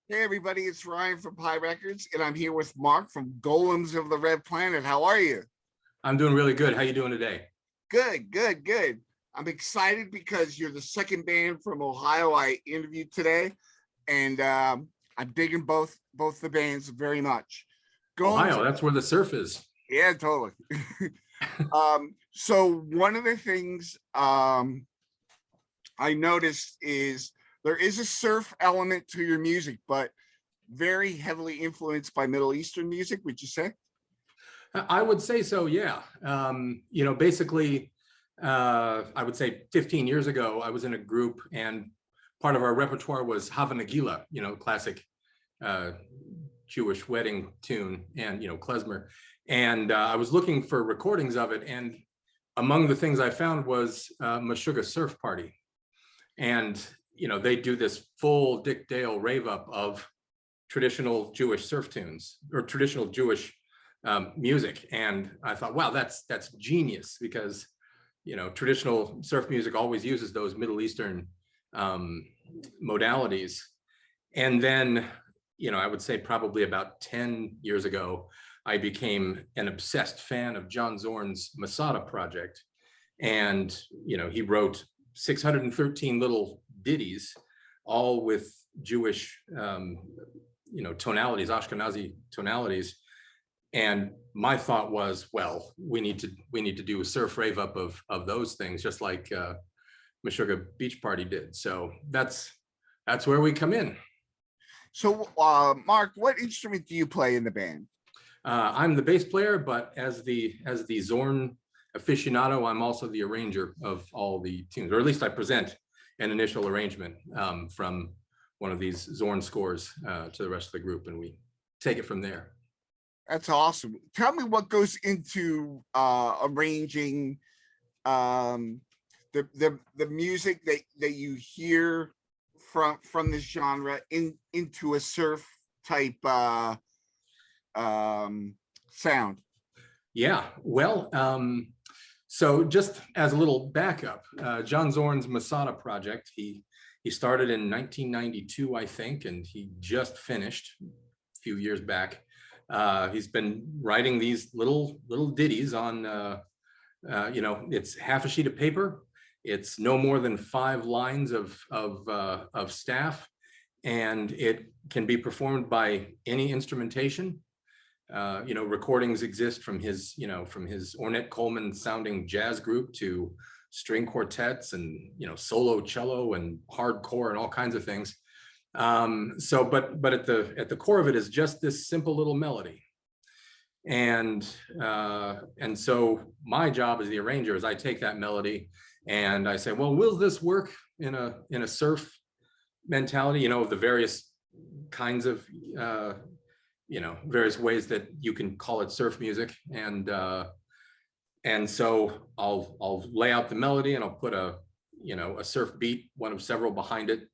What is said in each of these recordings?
Hey everybody, it's Ryan from Pie Records, and I'm here with Mark from Golems of the Red Planet. How are you? I'm doing really good. How you doing today? Good, good, good. I'm excited because you're the second band from Ohio I interviewed today, and I'm digging both the bands very much. Golems, Ohio, that's where the surf is. yeah, totally. So one of the things I noticed is there is a surf element to your music, but very heavily influenced by Middle Eastern music, would you say? I would say so, yeah. Basically, I would say 15 years ago, I was in a group and part of our repertoire was Hava Nagila, classic uh, Jewish wedding tune and, klezmer. And I was looking for recordings of it. And among the things I found was Meshuggah Surf Party. And, they do this full Dick Dale rave up of traditional Jewish surf tunes or traditional Jewish music. And I thought, wow, that's genius because, traditional surf music always uses those Middle Eastern modalities. And then, I would say probably about 10 years ago, I became an obsessed fan of John Zorn's Masada project. And, he wrote 613 little ditties, all with Jewish, tonalities, Ashkenazi tonalities. And my thought was, well, we need to do a surf rave up of those things, just like Meshuggah Beach Party did. So that's where we come in. So, Mark, what instrument do you play in the band? I'm the bass player, but as the Zorn aficionado, I'm also the arranger of all the tunes, or at least I present an initial arrangement from one of these Zorn scores to the rest of the group, and we take it from there. That's awesome. Tell me what goes into arranging the music that you hear from this genre into a surf type sound. Yeah, well, so just as a little backup, John Zorn's Masada project, he started in 1992, I think, and he just finished a few years back. He's been writing these little ditties on, it's half a sheet of paper. It's no more than 5 lines of staff, and it can be performed by any instrumentation. Recordings exist from his Ornette Coleman sounding jazz group to string quartets and, solo cello and hardcore and all kinds of things. But at the core of it is just this simple little melody. And so my job as the arranger is I take that melody and I say, well, will this work in a surf mentality, of the various kinds of, various ways that you can call it surf music. And so I'll lay out the melody and I'll put a surf beat, one of several behind it.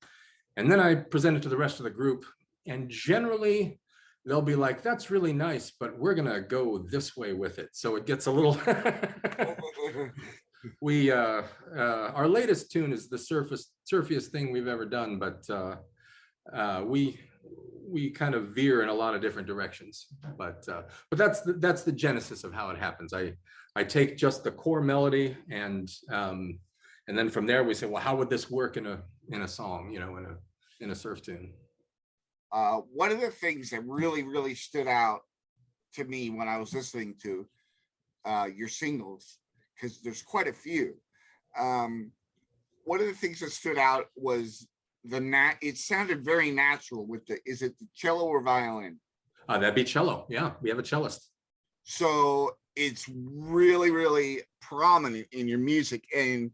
And then I present it to the rest of the group. And generally they'll be like, that's really nice, but we're gonna go this way with it. So it gets a little, our latest tune is the surfiest thing we've ever done, but we kind of veer in a lot of different directions, but that's the genesis of how it happens. I take just the core melody and then from there we say, well, how would this work in a song, in a surf tune? One of the things that really stood out to me when I was listening to your singles, because there's quite a few. One of the things that stood out was it sounded very natural with is it the cello or violin? That'd be cello. Yeah, we have a cellist. So it's really prominent in your music and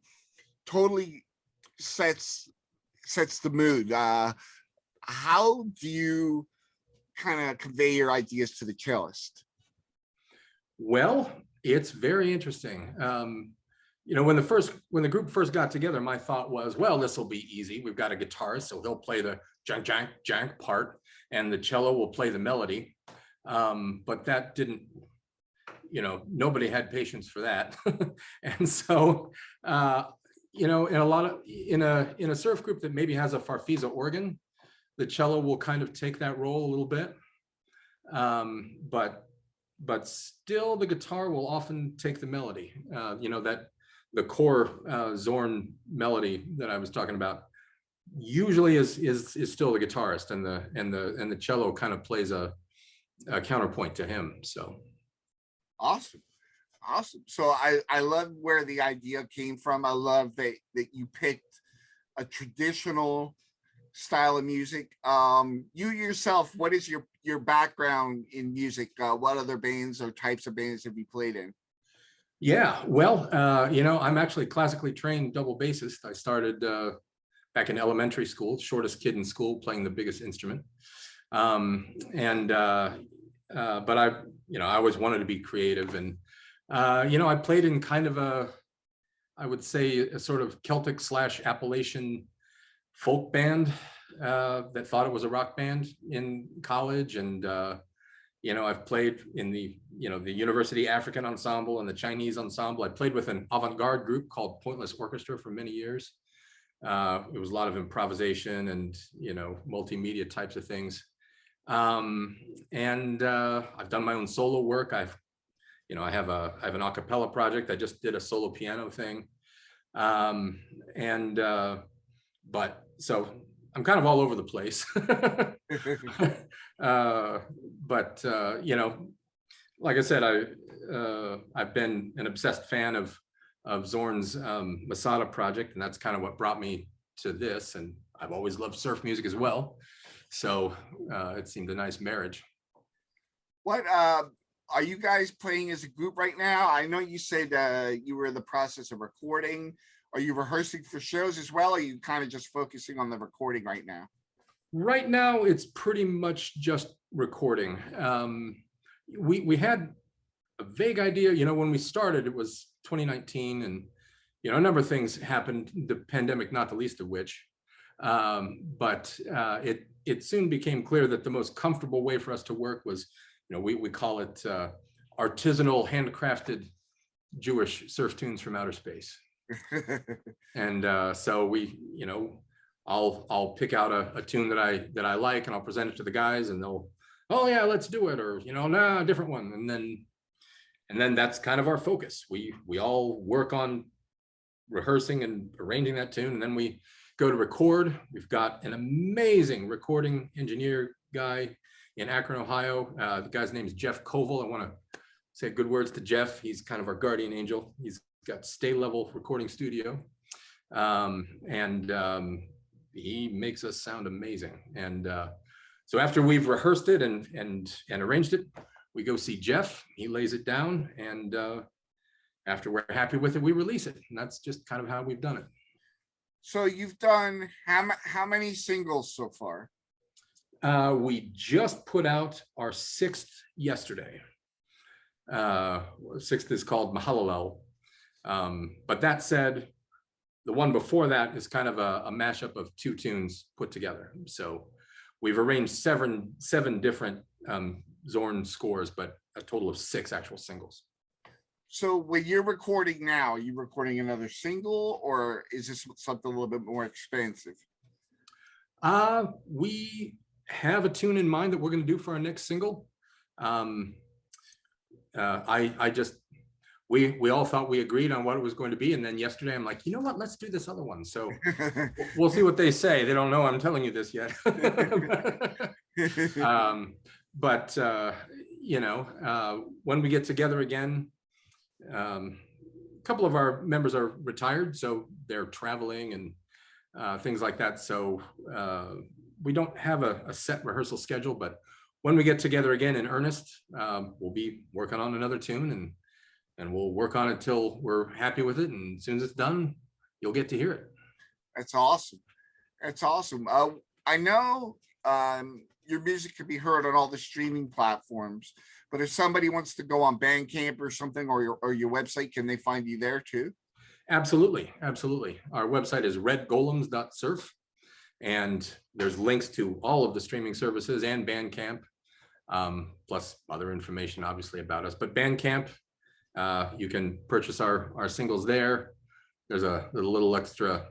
totally sets the mood. How do you kind of convey your ideas to the cellist? Well, it's very interesting. When the group first got together, my thought was, well, this will be easy. We've got a guitarist, so he'll play the jank part, and the cello will play the melody. But that didn't, nobody had patience for that. And so, in a surf group that maybe has a farfisa organ, the cello will kind of take that role a little bit. But still the guitar will often take the melody. That the core Zorn melody that I was talking about usually is still the guitarist, and the cello kind of plays a counterpoint to him. So awesome. So I love where the idea came from. I love that you picked a traditional style of music. You yourself, what is your background in music? What other bands or types of bands have you played in? Yeah, well, I'm actually classically trained double bassist. I started back in elementary school, shortest kid in school, playing the biggest instrument. But I always wanted to be creative, and I played in kind of I would say a sort of Celtic / Appalachian folk band that thought it was a rock band in college. And I've played in the University African Ensemble and the Chinese Ensemble. I played with an avant-garde group called Pointless Orchestra for many years. It was a lot of improvisation and multimedia types of things. I've done my own solo work. I have an a cappella project. I just did a solo piano thing. But so I'm kind of all over the place. Like I said, I've been an obsessed fan of Zorn's Masada project, and that's kind of what brought me to this. And I've always loved surf music as well, so it seemed a nice marriage. What are you guys playing as a group right now? I know you said you were in the process of recording. Are you rehearsing for shows as well? Or are you kind of just focusing on the recording right now? Right now, it's pretty much just recording. We had a vague idea, when we started, it was 2019, and a number of things happened, the pandemic not the least of which. But it soon became clear that the most comfortable way for us to work was, we call it artisanal, handcrafted Jewish surf tunes from outer space. And so I'll pick out a tune that I like, and I'll present it to the guys, and they'll, oh yeah, let's do it, or nah, a different one. And then that's kind of our focus. We all work on rehearsing and arranging that tune, and then we go to record. We've got an amazing recording engineer guy in Akron, Ohio. The guy's name is Jeff Koval. I want to say good words to Jeff. He's kind of our guardian angel. He's got state level recording studio, and he makes us sound amazing. And so after we've rehearsed it and arranged it, we go see Jeff. He lays it down, and after we're happy with it, we release it. And that's just kind of how we've done it. So you've done how many singles so far? We just put out our 6th yesterday. 6th is called Mahalalel. But that said, the one before that is kind of a mashup of 2 tunes put together. So we've arranged seven different Zorn scores, but a total of 6 actual singles. So when you're recording now, are you recording another single, or is this something a little bit more expensive? We have a tune in mind that we're going to do for our next single. We all thought we agreed on what it was going to be, and then yesterday I'm like, you know what, let's do this other one. So we'll see what they say. They don't know I'm telling you this yet. When we get together again, a couple of our members are retired, so they're traveling and things like that. So we don't have a set rehearsal schedule, but when we get together again in earnest, we'll be working on another tune, and we'll work on it till we're happy with it. And as soon as it's done, you'll get to hear it. That's awesome. That's awesome. I know your music can be heard on all the streaming platforms, but if somebody wants to go on Bandcamp or something, or your website, can they find you there too? Absolutely. Absolutely. Our website is redgolems.surf, and there's links to all of the streaming services and Bandcamp, plus other information obviously about us. But Bandcamp, you can purchase our singles there. There's a little extra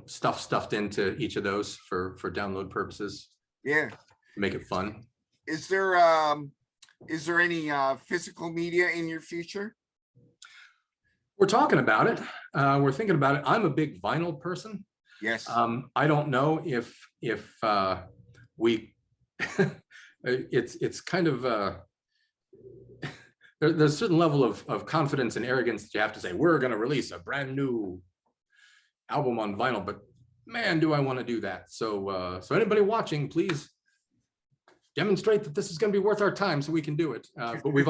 stuff stuffed into each of those for download purposes, Yeah. make it fun. Is there any physical media in your future? We're talking about it. We're thinking about it. I'm a big vinyl person. Yes. I don't know if we it's kind of there's a certain level of confidence and arrogance that you have to say, we're going to release a brand new album on vinyl, but man, do I want to do that. So anybody watching, please demonstrate that this is going to be worth our time so we can do it. But we've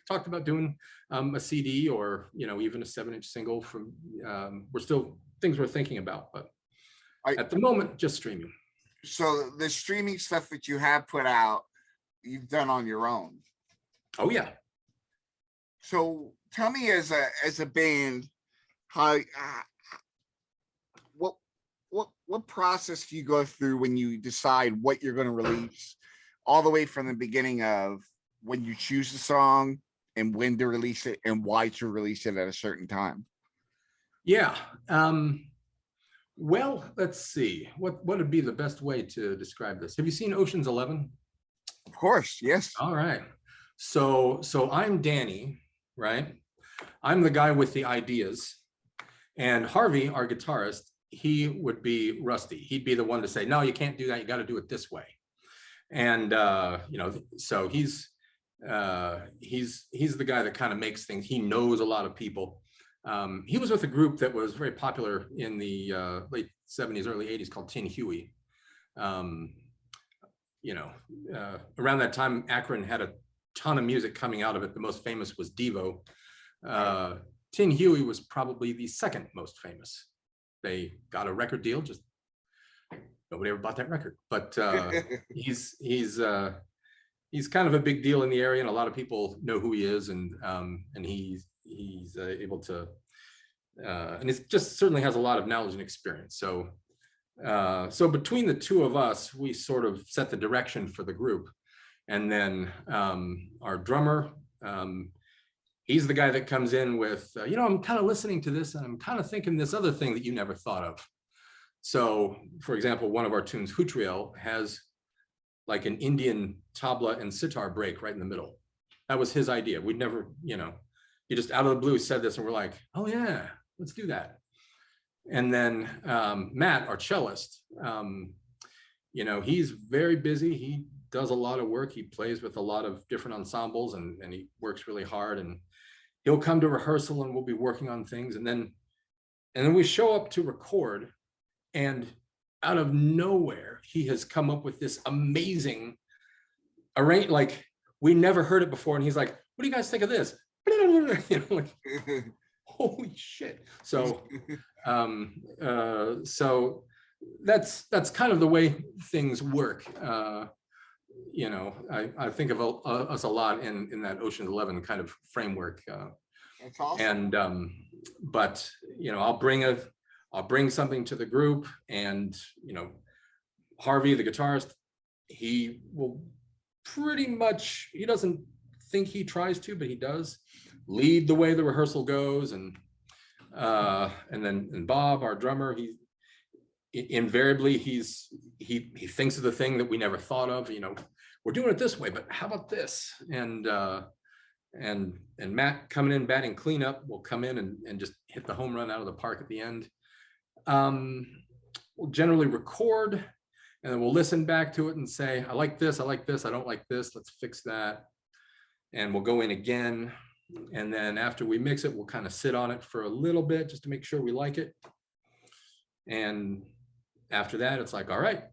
talked about doing a CD or, even a 7-inch single from, we're still things we're thinking about, but at the moment, just streaming. So the streaming stuff that you have put out, you've done on your own. Oh yeah. So tell me, as a band, how what process do you go through when you decide what you're going to release, all the way from the beginning of when you choose the song and when to release it and why to release it at a certain time? Yeah. Well, let's see. What would be the best way to describe this? Have you seen Ocean's 11? Of course, yes. All right. So I'm Danny, right? I'm the guy with the ideas. And Harvey, our guitarist, he would be Rusty. He'd be the one to say, no, you can't do that. You got to do it this way. And so he's the guy that kind of makes things. He knows a lot of people. He was with a group that was very popular in the late 70s, early 80s called Tin Huey. Around that time, Akron had a ton of music coming out of it. The most famous was Devo. Tin Huey was probably the second most famous. They got a record deal, just nobody ever bought that record. But he's kind of a big deal in the area, and a lot of people know who he is, and he's able to, and he just certainly has a lot of knowledge and experience. So between the two of us, we sort of set the direction for the group. And then our drummer, he's the guy that comes in with, I'm kind of listening to this and I'm kind of thinking this other thing that you never thought of. So, for example, one of our tunes, Hutriel, has like an Indian tabla and sitar break right in the middle. That was his idea. We'd never, he just out of the blue said this, and we're like, oh yeah, let's do that. And then Matt, our cellist, he's very busy. He does a lot of work. He plays with a lot of different ensembles, and he works really hard, and he'll come to rehearsal and we'll be working on things. And then we show up to record, and out of nowhere, he has come up with this amazing arrange, like we never heard it before. And he's like, what do you guys think of this? Holy shit. So that's kind of the way things work. I think of us a lot in that Ocean's 11 kind of framework. That's awesome. And but I'll bring something to the group, and Harvey, the guitarist, he will pretty much, he doesn't think he tries to, but he does lead the way the rehearsal goes. And then Bob, our drummer, he invariably he thinks of the thing that we never thought of. We're doing it this way, but how about this? And Matt coming in batting cleanup will come in and just hit the home run out of the park at the end. We'll generally record, and then we'll listen back to it and say, I like this, I don't like this, let's fix that. And we'll go in again. And then after we mix it, we'll kind of sit on it for a little bit just to make sure we like it. And after that, it's like, all right,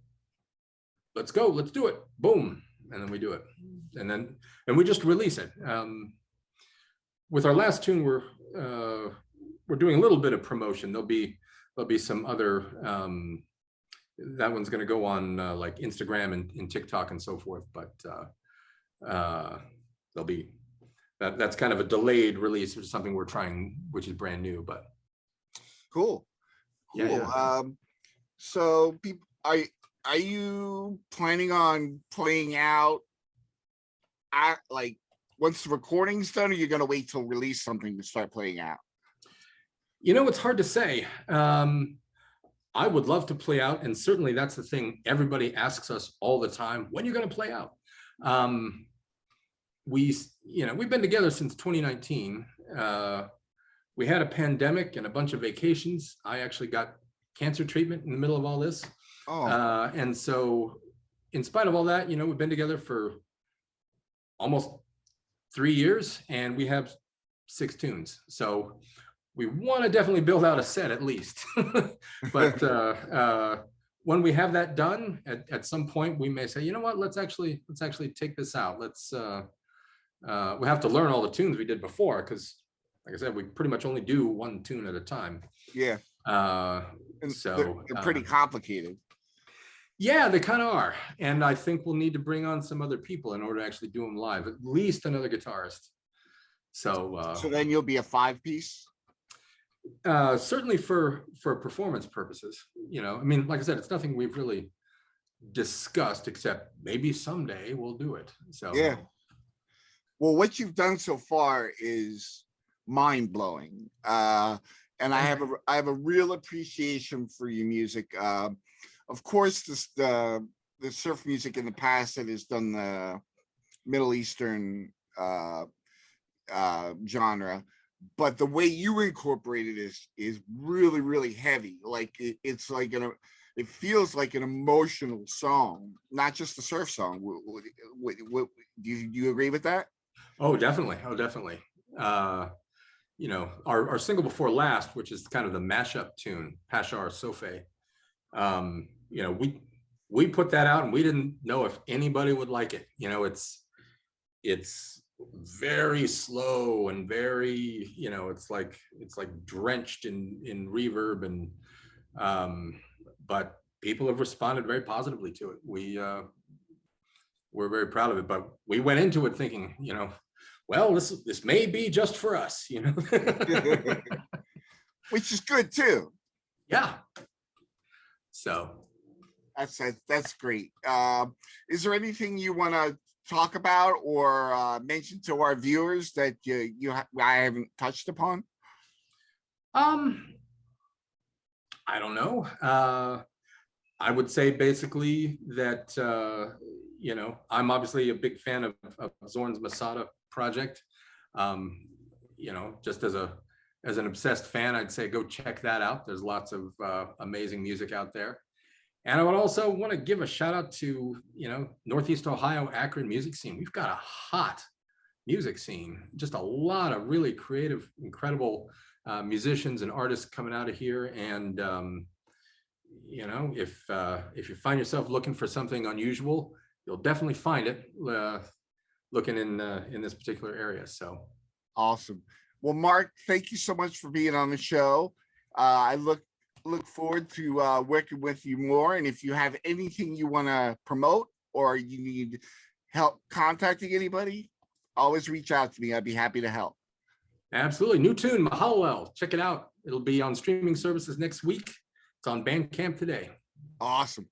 let's go, let's do it. Boom. And then we do it. And we just release it. With our last tune, we're doing a little bit of promotion. There'll be some other, that one's going to go on like Instagram and TikTok and so forth, but there'll be, that's kind of a delayed release, which is something we're trying, which is brand new, but. Cool. Yeah. So people, are you planning on playing out like once the recording's done, or you're going to wait till release something to start playing out? It's hard to say. I would love to play out, and certainly that's the thing everybody asks us all the time: when you're going to play out. We've been together since 2019. We had a pandemic and a bunch of vacations. I actually got cancer treatment in the middle of all this. Oh, And so in spite of all that, we've been together for almost 3 years, and we have 6 tunes. So we want to definitely build out a set at least. But when we have that done, at some point we may say, you know what, let's actually take this out. We have to learn all the tunes we did before, because like I said, we pretty much only do one tune at a time. yeah. And So they're pretty complicated. yeah, they kind of are. And I think we'll need to bring on some other people in order to actually do them live, at least another guitarist. So then you'll be a 5-piece. certainly for performance purposes, I mean, like I said, it's nothing we've really discussed, except maybe someday we'll do it. So Yeah. Well, what you've done so far is mind-blowing. And I have a real appreciation for your music. Of course, the surf music in the past that has done the Middle Eastern genre, but the way you incorporate it is really, really heavy. Like it's like it feels like an emotional song, not just a surf song. Do you agree with that? Oh, definitely. Oh, definitely. Our single before last, which is kind of the mashup tune, Pashar Sofe, we put that out and we didn't know if anybody would like it. It's very slow and very, it's like drenched in reverb, and but people have responded very positively to it. We're very proud of it, but we went into it thinking, well, this may be just for us, Which is good too. Yeah. So that's great. Is there anything you want to talk about or mention to our viewers that I haven't touched upon? I don't know. I would say basically that I'm obviously a big fan of Zorn's Masada project. Just as an obsessed fan, I'd say go check that out. There's lots of amazing music out there. And I would also want to give a shout out to, Northeast Ohio, Akron music scene. We've got a hot music scene, just a lot of really creative, incredible musicians and artists coming out of here. And, if you find yourself looking for something unusual, you'll definitely find it looking in this particular area. So awesome. Well, Mark, thank you so much for being on the show. I look forward to working with you more. And if you have anything you want to promote or you need help contacting anybody, always reach out to me. I'd be happy to help. Absolutely. New tune, Mahalwell. Check it out. It'll be on streaming services next week. It's on Bandcamp today. Awesome.